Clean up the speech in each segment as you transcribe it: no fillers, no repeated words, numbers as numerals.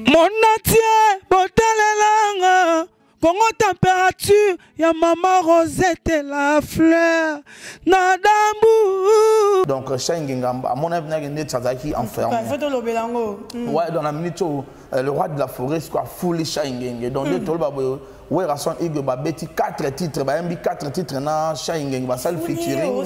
Monatie, botalelanga, Congo température, ya maman Rosette la fleur, nadambu. Donc, Chaingengamba, à mon avis, il y a des enfermés. Ouais, dans la minute où le roi de la forêt soit foulé Chaingeng. Donc, il y a 4 titres, 4 titres dans Chaingeng, va ça le featuring.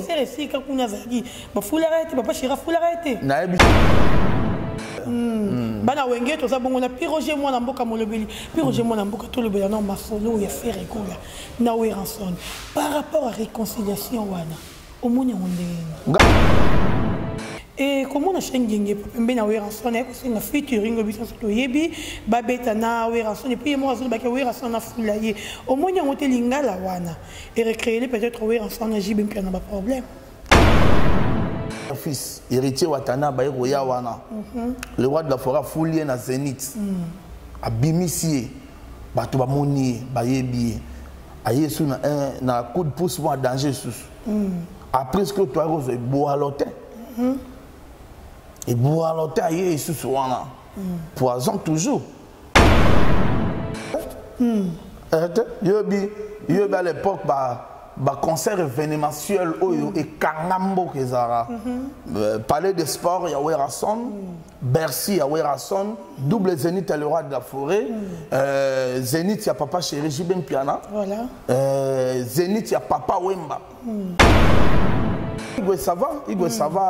Bana wenge to sabongo na piroger moi na mboka molobeli piroger moi na mboka to le bela na masolo ya faire école na Weranson par rapport à réconciliation wana omoni onde et comment na Chaingenge pembe na Weranson na ko singa featuring obiso to yebi babeta na Weranson et puis moi azul ba ke Weranson na fulaye omoni on te lingala wana et recréer peut-être Weranson na jibe mpia na ba problème. Fils, héritier Watana, le roi de la forêt foulé na Zénith. A bimissier, Batuba Moni, Bayebi, Ayesu na coup de pouce pour danger sous. Après ce que tu as rose, et boalote. Et boalote, aye sous wana. Poison toujours. Yobi à l'époque, concert événementiel et Kangambo Kezara. Palais des sports, il y a Weranson. Bercy, il y a Weranson. Double Zénith, le roi de la forêt. Zénith, il y a Papa Chéri Jibem Piana. Voilà. Zénith, il y a Papa Wemba. Il ça va,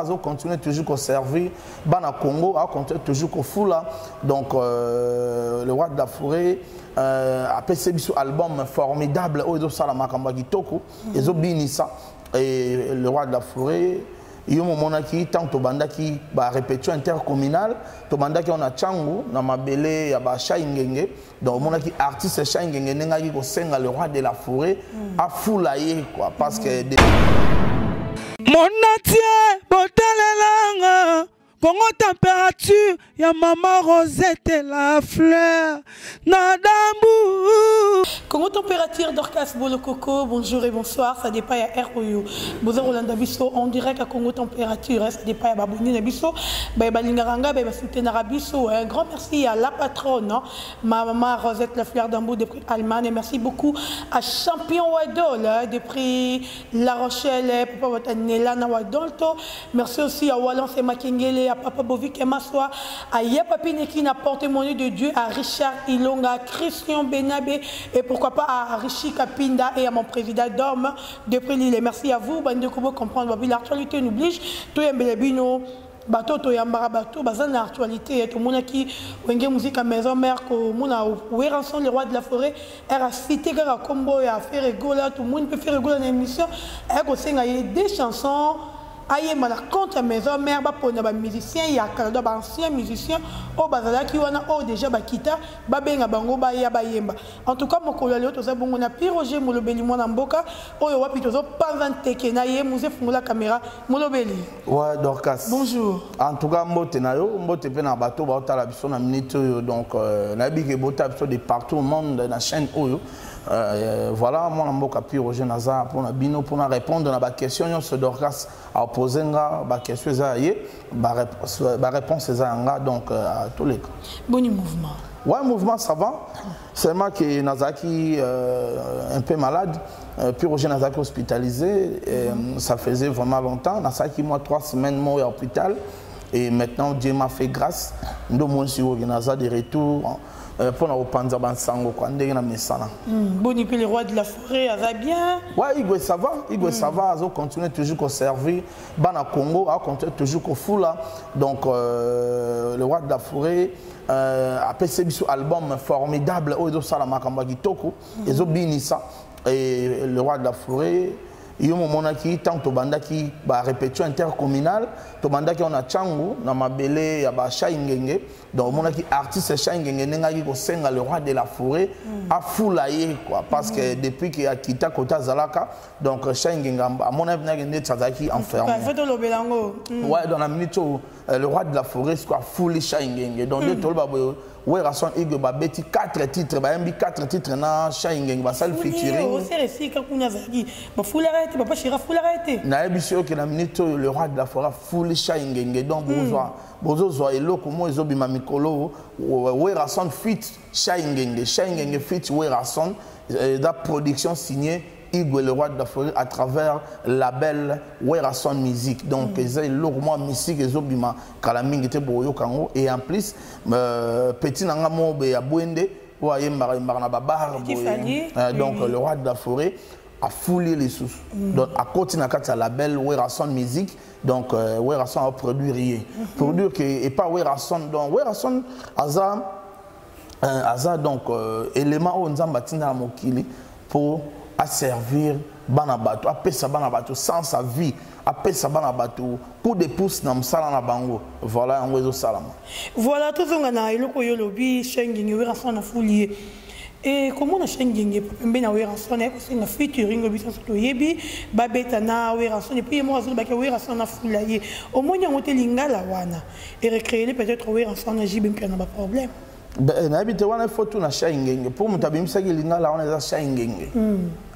ils continuent toujours à servir. Bana Congo, a continué toujours à Fula. Donc, le roi de la forêt. Après ce album formidable, ils ont Salama Kambagi Toko, ils ont Binissa et le roi de la forêt. Il y a un moment qui tant Tobanda qui va répétition intercommunale, Tobanda qui on a Tchangu, na Mabele, ya ba Chaingenge, donc mon qui artiste Chaingenge nenga qui senga le roi de la forêt a foulaye quoi parce que Monatie, botalelanga, Congo température, ya maman Rosette la fleur, nadambu. Congo température d'Orcas Bolo Coco, bonjour et bonsoir, ça dépend à ROU. Bonjour Rolanda Bisso, on dirait qu'à Congo température, ça dépend à Babouni Nabisso, Balingaranga, Babisso. Un grand merci à la patronne, ma maman Rosette la fleur d'Ambou de prix Allemagne, et merci beaucoup à Champion Wadol de prix La Rochelle, Papa Watanela Nawadolto, merci aussi à Wallance et Makengele, à Papa Bovik et Massoa, à Yapapine qui n'a porté mon nom de Dieu, à Richard Ilonga, Christian Benabé et pourquoi pas à Rishi Kapinda et à mon président d'homme depuis l'île. Merci à vous, bande de Kobo comprendre l'actualité nous oblige, tout est belébino. Bateau to yambara bateau bazan l'actualité tout le monde qui wenge musique à maison mère ko mona Weranson le roi de la forêt era cité gara combo ya faire rigoler tout le monde peut faire rigoler dans l'émission et ko senga des chansons aïe mala contre maison mère ba pona ba musicien ya kala ba ancien musicien o bazala ki wana o déjà ba kita ba benga bango ba ya ba yemba en tout cas mokolo leo to za bongo na piroger molobeli mwana mboka oyo wapi to zo panzanteke na ye muze fungula caméra molobeli ouais Dorcas bonjour en tout cas mbote na yo mbote pe na bateau ba otala biso na minute donc na bige bota biso de partout au monde na chaîne oyo voilà moi mboka piroger naza pour na bino pour na répondre na ba question sur Dorcas à poser ba question zaye ba réponse zanga donc à tous les cas. Bon mouvement. Ouais, mouvement ça va. Seulement que Nazaki un peu malade, puis Roger Nazaki hospitalisé, ça faisait vraiment longtemps. Nazaki moi 3 semaines mort à l'hôpital et maintenant Dieu m'a fait grâce. Nous moi suis au Nazaki de retour. Pour nous panza bansango quoi ndenge na mesana boni pe le roi de la forêt ça va bien ouais il ça va azo continue toujours à servir bana Congo a continue toujours au fula donc le roi de la forêt après ce album formidable oyo salama kambagi toko ezo binisa et le roi de la forêt il y a un moment qui tant Tobanda qui va répétition intercommunale Tobanda qui on a Tchangu na Mabele ya ba Chaingenge donc moment qui artiste Chaingenge nenga qui senga le roi de la forêt a foulaye quoi parce que depuis qu'il a quitté Kota Zalaka donc Chaingenge à mon avis n'a gagné Tchazaki enfermé ouais dans la minute où le roi de la forêt soit foulé Chaingenge donc de tolba Werason Igwe babeti 4 titres, ba yembi 4 titres na Shaingeng ba sal featuring. O c'est récit quand on a zagi. Ba foule arrêté, papa Chira foule arrêté. Na ebisio ke na minute le roi de la forêt foule Shaingeng donc bozo zo eloko mo ezobima mikolo Werason fit Shaingeng, Shaingeng fit Werason da production signée Igwe le roi de la forêt à travers label Werason Music. Donc c'est lourement musique ezobima kala mingi te boyo kango et en plus petit nanga mo be ya bwende wa yemba na babar donc le roi de la forêt a foulé les sous. Donc à côté na kata label Werason Music donc Werason a produit rien. Produire que et pas Werason donc Werason aza donc élément on nzamba tina mokili pour à servir Banabato, à pesa Banabato sans sa vie, à pesa Banabato, coup de pouce dans Msala na bango. Voilà un réseau salama. Voilà tout ce qu'on a eu le lobby, Schengen, Werason a fouillé. Et comment on a Schengen, Pembe Werason, c'est un featuring, le Yebi, Babeta na Werason, et puis moi, je Werason a fouillé. Au moins, il y a un telinga la wana. Et recréer peut-être Werason a jibé qu'il n'y a pas de problème. N'habite wana photo na Shaingeng pour mutabim saki linga la wana za Shaingeng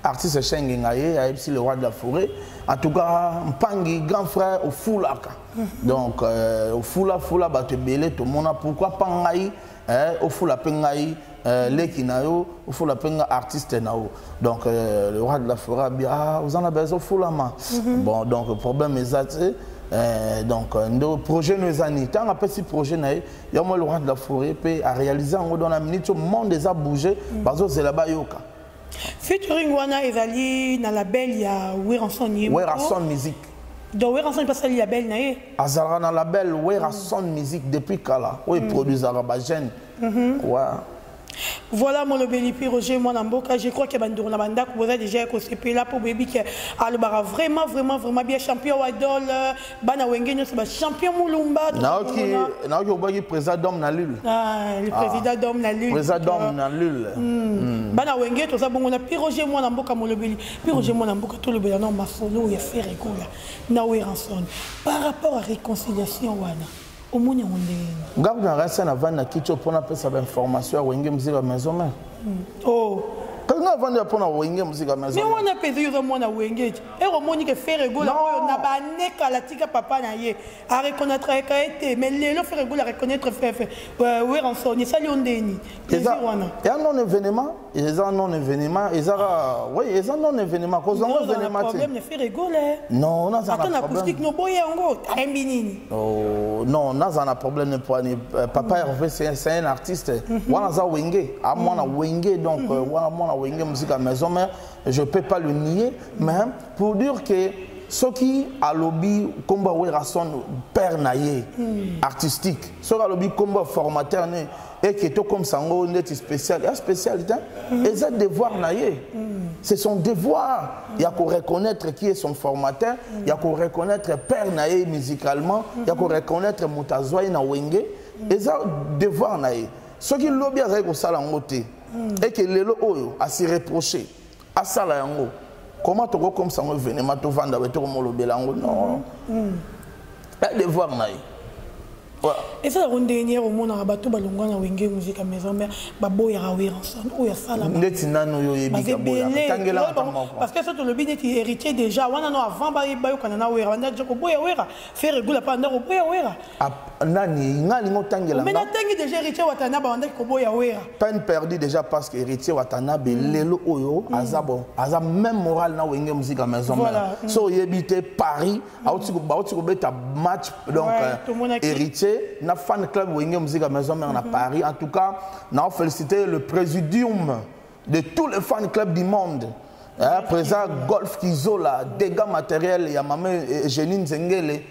artiste Shaingeng aye le roi de la forêt en tout cas Mpangi grand frère au Fulaka donc au Fula ba te belé to mona pourquoi pangai au Fula pengai leki nayo au Fula penga artiste nao donc le roi de la forêt bien vous en avez besoin Fula ma bon donc le problème est ça donc le projet nous a dit tant après ce projet il y a le roi de la forêt peut à réaliser en dans la minute le monde déjà bougé parce que c'est là-bas yoka featuring wana ezali na label ya Werason Music donc Werason passe à label nae azara na label Werason Music depuis kala où il produit Arabajen ouais. Voilà mon lobby Roger mon amboka je crois que bandoro na banda ko déjà ko CP là pour baby que alobara vraiment bien champion wadol bana wengenyo c'est champion mulumba na ki obaki président d'homme na lule le président d'homme na lule président d'homme na lule bana wenge to ça bongo na Roger mon amboka mon lobby Roger mon amboka tout le bela non masolo ya faire école na Werason par rapport à réconciliation wana au monde on Garde un reste na vana kicho pona pesa ba information wenge muzika maison mère oh quand on vendre pona wenge muzika maison mais on a payé yo mona wenge et au monde que faire égola na ba neka la tika papa na ye à reconnaître ka été mais le faire égola reconnaître fait Werason ni sali ondeni et un événement ils ont non événement ils ont oui ils ont non événement cause on événement problème ne faire égola non on a un problème acoustique no boya ngo taimbi nini oh non on a un problème ne pas papa Hervé c'est un artiste wana za wenge à moi na wenge donc wana moi na wenge musique à maison mais je peux pas le nier mais pour dire que ce qui a lobby combat Werason père naie artistique ce qui a lobby combat formateur et qui est comme sango net spécial et spécialité et ça devoir naie c'est son devoir il y a qu'on reconnaître qui est son formateur il y a qu'on reconnaître père naie musicalement il y a qu'on reconnaître mutazoi na wenge et ça devoir naie ce qui lobby a ko sala ngote et que lelo oyo a se reprocher à sala yango comment tu go comme ça on événement to vendre avec to mo lobela ngo non et devoir naie. Et ça, on dernier au monde, bateau balonga na wenge musique à maison mère, baboya Werason, ou ya sala. Parce que ça tout le bien est héritier déjà. On a non avant bayo kana wera, on a déjà boya wera, faire réguler pas ndako boya wera. Nani ngali ngotangela. Mais na tangi déjà héritier watana ba ndako boya wera. Peine perdue déjà parce que héritier watana be lelo oyo azabo, azam même moral na wenge musique à maison mère. So yebité Paris, auti ko beta match donc héritier na fan club wenge musique à maison mère na Paris en tout cas n'a félicité le présidium de tous les fan clubs du monde président Golf Kizola dégâts matériels ya maman Jenine Zengele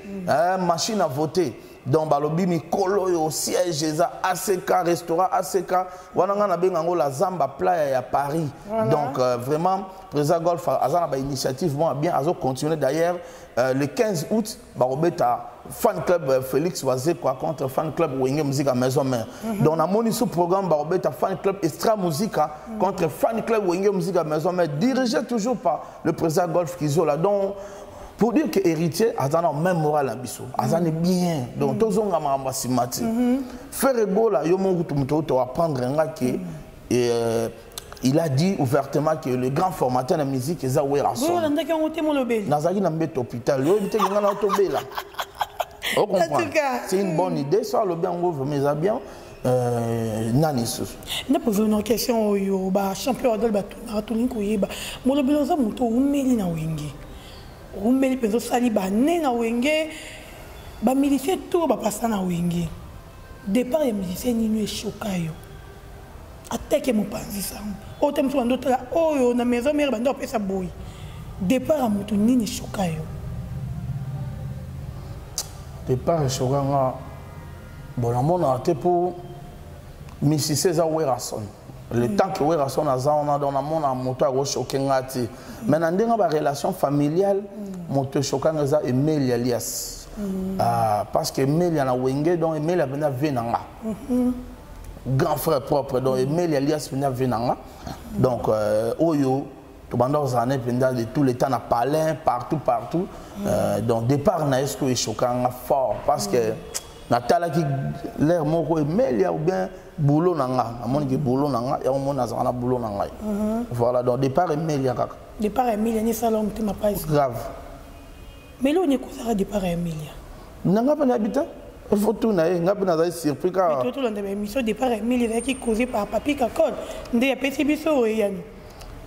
machine à voter donc balobi mikolo yo siège eza ACK restaurant ACK wana na benga ngo la Zamba Playa ya Paris donc vraiment président Golf azana ba initiative bien azo continuer d'ailleurs le 15 août barobeta fan club Félix Wazé quoi contre fan club wenge musique à maison mère donc on a moni ce programme barobeta fan club extra musica contre fan club wenge musique à maison mère dirigé toujours par le président Golf Kizola donc pour dire que héritier azana même moral abiso azana bien donc tozonga mama simati faire gola yo mo kutumto to apprendre ngaki et il a dit ouvertement que le grand formateur de la musique est Zawé Rasson. Nazaki n'a pas d'hôpital. C'est une bonne idée. Ça, le bien, on veut bien. Nani. N'a pas une question au champion de la Tunique. Mon obélosa muto umeli na wingi. Umeli peso sali ba ne na wingi. Ba miliciens tout ba passa na wingi. Départ les musiciens ni est choquayo. Attaque mon panzi ça. Autant que d'autres là, oh na maison mère bando pesa boy. Départ à mutu ni choquayo. Départ choquanga. Bon la mon a été pour Mississé za Werasson. Le temps que Werasson a za on a dans la mon a moto a choqué ngati. Maintenant ndenga ba relation familiale moto choquanga za Emile alias. Parce que Emile na wenge donc Emile a bena venanga. Grand frère propre donc Emile alias bena venanga. Donc oyo to bandor zané pendant de tous les temps na palin partout donc départ na est-ce que choquanga fort parce que Natala qui l'air moko Emile ou bien boulot nanga amoni que boulot nanga ya on na zana boulot nanga voilà donc départ Emile kaka départ Emile ni salon te ma pas grave mais là on est quoi départ Emile nanga pas habitant il faut tout naïe nga pas na surpris car tout le monde mission départ Emile qui causé par papi kakol ndé petit biso yani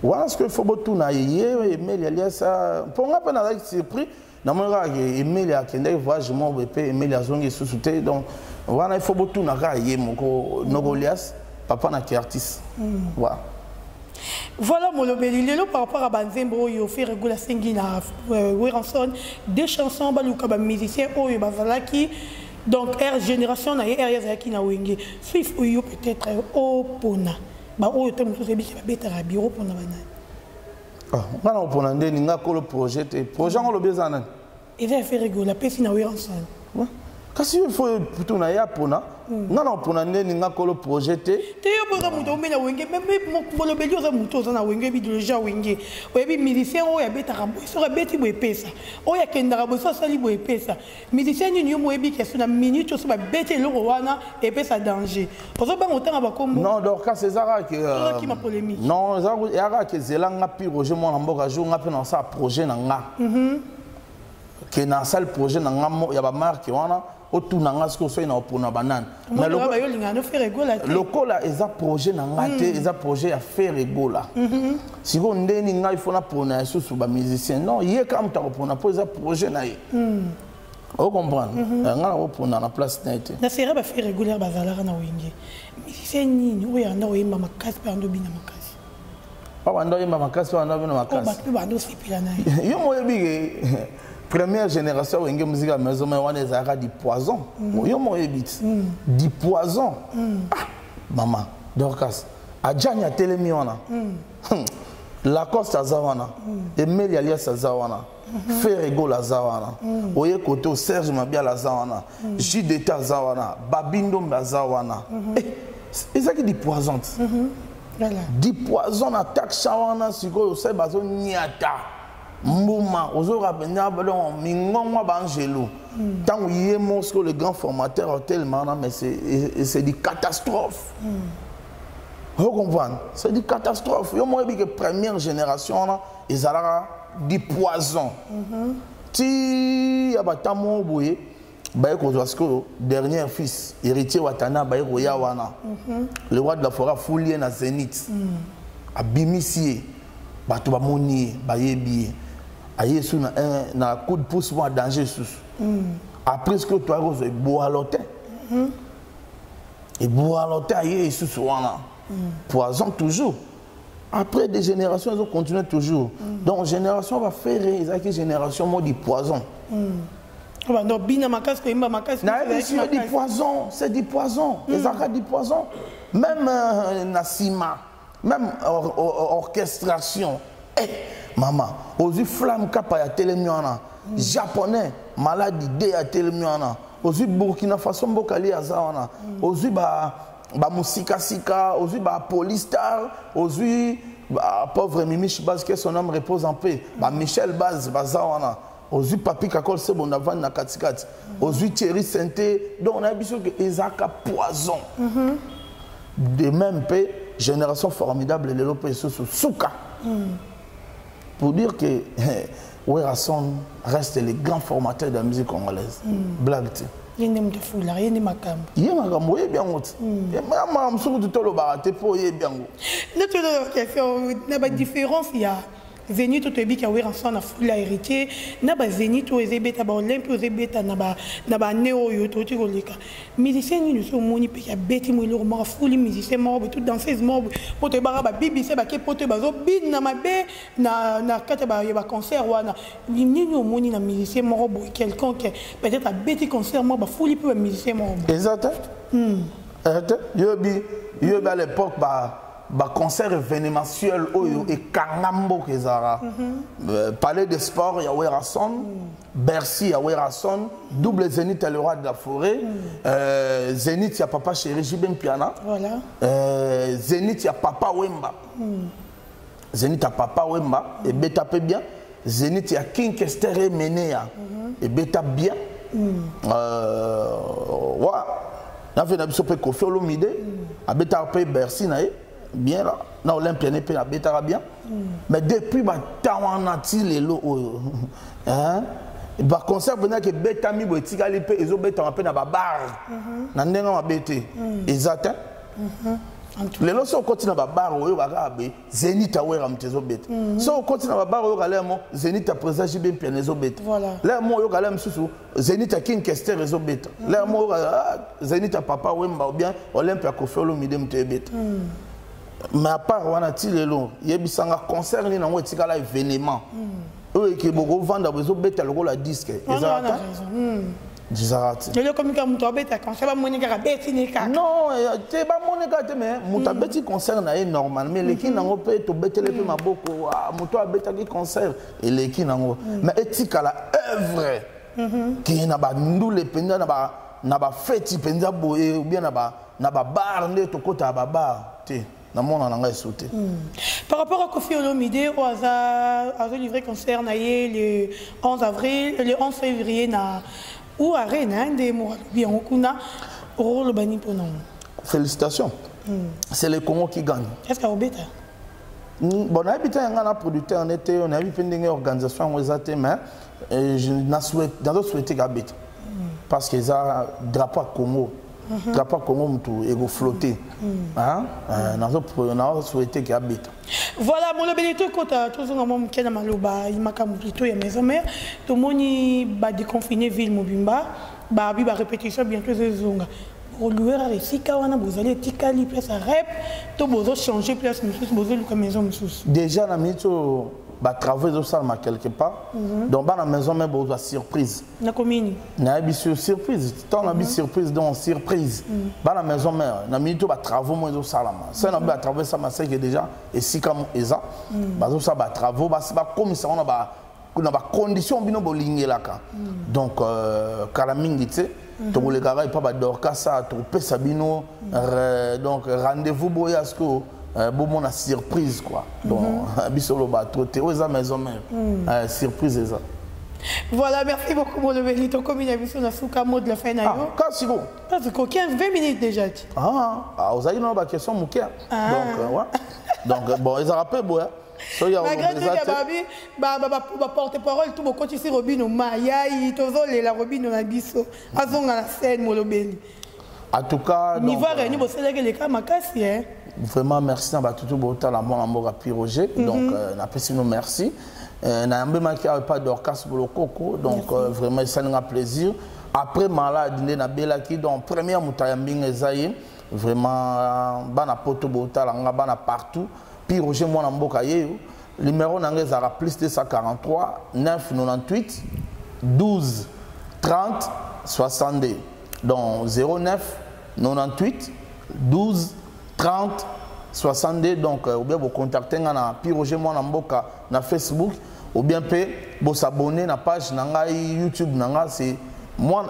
voilà ce que faut tout naïe Emile alias pour nga pas na surpris na mon gars Emile a kende voyage mon bébé Emile a zongi sous-souté donc voilà il faut tout na railler moko Nogolias papa na qui artiste voilà. Voilà mon lobelilelo par rapport à Banzembo yo fait réguler singina Werasson des chansons baluka ba musicien oyo bazalaki donc air génération na air yazaki na wenge suif oyo peut-être au pona ba oyo te muso sebi ba betara bureau pona banani ngana opona ndeni ngako le projet on le bezana il va faire réguler pesi na Werasson kasi il faut tout na ya pona ngana opona ndeni ngako le projet te yo boza muto mena wenge même mo le belio za muto za na wenge bi déjà wenge oyebi musicien oyo abetaka boy so abeti boy pesa oyo akendaka boy so sali boy pesa musicien ni yo moyebi ke na minute so ba beti loko wana e pesa danger pozo ba ngotanga ba kombo non donc quand César que qui ma polémique non ya que zelanga pi roger mon mboka jour nga pe na ça projet na nga que na ça le projet na nga ya ba marque wana autour nanga ce que soit na opona banane mais le ba yo linga no faire rigola le cola eza projet na nga te eza projet à faire rigola si go ndeni nga il faut na pona susu ba musicien non yé comme ta opona pour eza projet na ye on comprend nga na opona na place na été na sera ba faire rigoler bazalaka na wenge musicien nini oyo anda oyimba makasi pa ndo bina makasi pa ndo oyimba makasi pa ndo bina makasi ba pe ba ndo sipila na yo moyebi première génération wenge musique à maison mais on est à du poison yo mo ebit du poison maman Dorcas adjanya telemi wana la costa zawana Emile alias zawana Ferrego la zawana oye koto Serge Mabia la zawana Jideta zawana Babindo zawana ça qui du poison voilà du poison attaque chawana siko c'est bazo niata Mouma, aux autres Mingon Bangelo. Tant où il est monstre le grand formateur tellement, mais c'est des catastrophes. Vous comprenez? C'est des catastrophes. Il y a une première génération, ils ont du poison. Si il y a un tamo boué, dernier fils, héritier Watana, le roi de la forêt fouillé na Zénith, à Bimissier, Batouba Monier, Bayebier. Aïe sous na coup de pouce moi danger sous après ce que toi rose boaloté et boaloté aïe sous wana poison toujours après des générations ils ont continué toujours donc génération va faire les génération mot du poison non bina makasi ko imba makasi c'est du poison c'est du poison les accords du poison même Nassima même orchestration maman, aux flammes capa ya telemiana, japonais, maladie D ya telemiana, aux Burkina Faso mbokali azawana, aux ba musika sika, aux ba Polistar, aux pauvre Mimi Chibaz que son homme repose en paix, ba Michel Baz bazawana, Ozui Papi Kakol c'est bon avant na katikati. Ozui Thierry Santé. Donc on a vu que Isaac a poison. De même peu génération formidable les lopes sous Souka. Pour dire que Werrason reste le grand formateur de la musique congolaise. Blague. Il y a des fous là, il y a des macam. Il y a des macam, oui, bien autre. Il y a des macam, tout le baraté pour y bien. Il y a des différences, il y a Zénith au Tébi qui a ouvert ensemble à foule héritier. Na ba Zénith au Zébeta, ba Olympie au Zébeta, na ba Néo yoto tu golika. Musicien ni so moni pe ya beti mo lo ma foule musicien mo tout danseuse mo pour te bara ba bibi se ba ke pote ba zo bin na mabe na kata ba ya ba concert wana. Ni no moni na musicien mo bo quelqu'un qui peut-être a beti concert mo ba foule pe musicien mo. Exact. Yo à l'époque ba concert événementiel et Kangambo Kezara. Palais de sport, il y a Werrason. Bercy, il y a Werrason. Double Zénith, le roi de la forêt. Zénith, il y a Papa Chéri Jibem Piana. Voilà. Zénith, il y a Papa Wemba. Zénith, il y a Papa Wemba. Et Beta peut bien. Zénith, il y a King Kester et Menea. Et Beta bien. Ouais. On a fait un peu de Kofi Olomide. A Beta peut Bercy, bien là, na Olympia n'est pas bêta bien, mais depuis bah tawanati les lots, hein, bah concert venait que bêta mi boitika lipe et zo bêta en peine à bar, na nenga ma bêté, exact. Les lots sont continue à bar ou bagabe, Zénith a ouera mtezo bêta. So continue à bar ou galemo, Zénith a présagé bien pianezo bêta. Voilà. Là moi yo galem susu, Zénith a king kester réseau bêta. Là moi Zénith a papa Wemba ou bien Olympia Kofi Olomide mte bêta. Mais à part Wanati Lelo, il y a un concert qui est un événement. Eux qui vont vendre des objets à la disque. Non, il y a comme un concert, non, c'est pas mon état, mais mon petit concert est normal. Mais les qui n'ont pas été bêtés les plus maboko, mon bêté concert et les qui n'ont pas. Mais éthique à la œuvre qui n'a pas nous les pendant n'a pas fait pendant boé ou bien n'a pas bar ne to côté à bar. Par rapport à Kofi Olomide, on a livré concert le 11 avril, le 11 février na ou à Rennes de bien okuna rôle bani ponon. Félicitations. C'est le Congo qui gagne. Est-ce qu'au bêta? Bon, on a habité un producteur, on a vu une organisation mais je souhaité qu'habite parce que ça drapeau Congo. Drapeau Congo est flotté. On a souhaité qu'il habite. Voilà, mon lobelito quand tout le monde qui est dans maloba, il m'a camouplito et maison mère, tout le monde va déconfiner ville Mobimba, va répétition bientôt ces zonga. Au lieu de Sika, vous allez tikali place à rep, tout vous changer place vous allez la maison déjà la minute bah travailler au salon quelque part donc dans la maison même vous surprise na commune na bien surprise tant la surprise donc surprise dans la maison mère na minute bah travaux moi au salon ça na bien travailler ça c'est que déjà et si comme eza bah ça bah travaux bah c'est pas comme ça on a ba condition bino bolingi là donc kalamingi tu sais tout les gars pas ba dorka ça tout pesa bino donc rendez-vous boya ce que bon mon surprise quoi donc bisolo ba troté aux maison mère surprise ça. Voilà, merci beaucoup pour le Belito comme il a vu sur la souka mode la fin ah quand bon parce que 15-20 minutes déjà vous avez une question mon cœur donc ouais donc bon ils rappellent boya so ya porte-parole tout beaucoup ici Robino Maya tozole la Robino na biso azonga la scène molobeli en tout cas niveau réuni bo c'est les cas makasi hein. Vraiment merci à tout le monde à Piroger donc on appelle nous merci n'a pas d'orchestre pour le coco donc vraiment ça nous a plaisir après malade na belaki donc première mutayambing ezaïe vraiment bana poto botala ngabana partout Piroger moi na mboka yeyo numéro nangé zara plus de 143 998 12 30 62 donc 09 98 12 30 62 donc ou bien vous contactez na Piroger moi na mboka na Facebook ou bien vous s'abonner na page na YouTube na c'est moi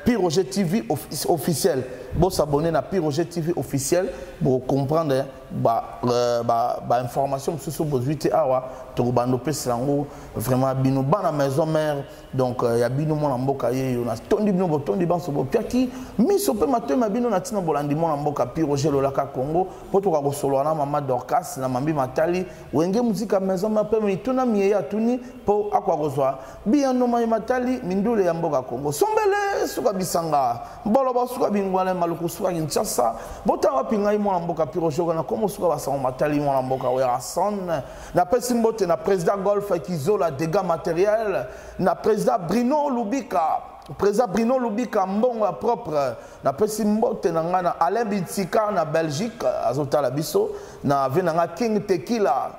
Piroger TV officiel Bon s'abonner na Piroger TV officiel pour comprendre information sur Bozwite awa to bando pesango vraiment bino bana maison mère donc ya bino mona mboka ye on a tondi bino botondi banso bo piaki miso pe matema bino na tina bolandi mona mboka Piroger lolaka Congo poto ka kosolo na mama Dorcas na mambi matali wenge muzika maison mère pe mituna miye ya tuni po akwa kozwa bien no mai matali mindule ya mboka Congo sombele suka bisanga mbolo ba suka bingwale maluku suka Kinshasa bota wapinga mona mboka Piroger na komo suka basanga matali mona mboka Werason na pesi mbote na président Golf Kizola dégâts matériels na président Bruno Lubika mbongo propre na pesi mbote na ngana Alain Bitika na Belgique azotala biso na venanga King Tequila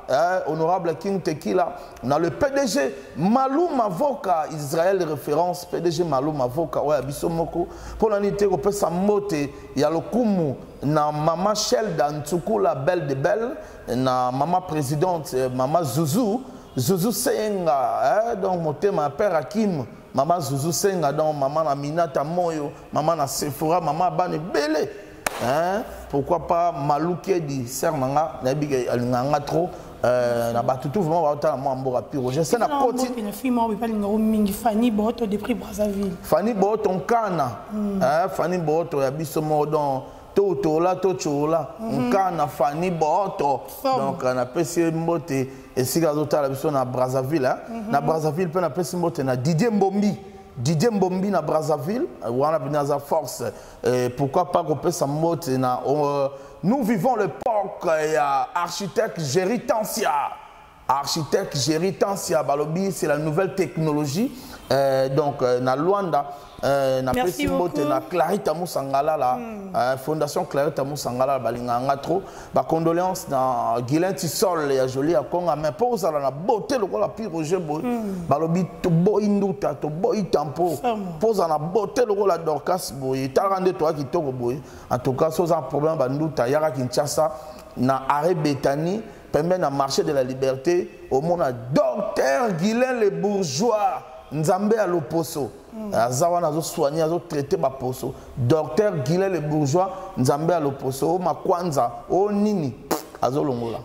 honorable King Tequila na le PDG Malou Mavoka Israël référence PDG Malou Mavoka ouais biso moko pour la nité ko pesa mbote ya lokumu na maman Shelda Ntsukula belle de belle na maman présidente maman Zouzou Senga donc motema père Hakim maman Zouzou Senga donc maman Aminata Moyo maman na Sephora maman Bane Belé pourquoi pas Malou Kedi sœur nanga na biga alinganga trop na batutu vraiment ba otala mo mboka Piroger c'est na koti une fille moi pas lingo mingi Fanny Boto de prix Brazzaville Fanny Boto nkana Fanny Boto ya biso mo donc Totola nkana Fanny Boto donc na pesi mbote et si gazotala biso na Brazzaville na Brazzaville pe na pesi mbote na Didier Mbombi na Brazzaville wana binaza force pourquoi pas qu'on peut sa mbote na nous vivons l'époque ya architecte Géritancia Balobi c'est la nouvelle technologie donc na Luanda na pesi mbote na Clarita Moussangala la fondation Clarita Moussangala balinganga trop ba condoléances na Guilain Tissol ya joli akonga mais pour ça la beauté le la Piroger boy balobi to boy nduta to boy tampo pour ça la beauté le la Dorcas boy ta rende toi qui toko boy en tout cas sans un problème ba nduta yara Kinshasa na arrêt Bétani permet na marché de la liberté au monde docteur Guilain le bourgeois Nzambe à l'Oposo. Azawana zo soigner, zo traiter ba poso. Docteur Guilain le bourgeois, Nzambe à l'Oposo, ma kwanza, o nini.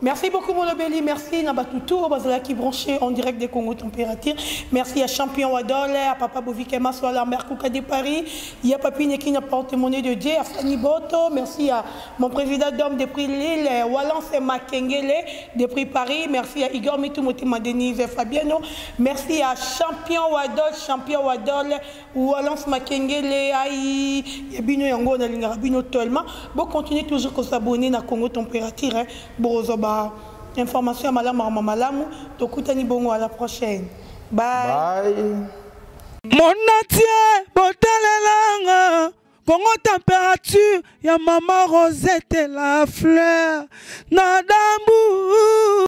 Merci beaucoup Molobeli, merci Nabatutu, Bazala qui branché en direct des Congo Température. Merci à Champion Wadole, à Papa Bovikema, soit la Mercouka de Paris. Il y a Papine qui n'a pas témoigné de Dieu, à Fanny Boto. Merci à mon président d'homme de prix Lille, Walance Makengele de prix Paris. Merci à Igor Mitumotema Denise Fabiano. Merci à Champion Wadole, Walance Makengele, Aïe, Bino Yango, Bino Tolma. Bon, continuez toujours à s'abonner à Congo Température. Borozoba, information à Malamu, Tokutani Bongo, à la prochaine. Bye. Mon natie, botalelanga, Congo température, ya maman Rosette la fleur, Nadambu.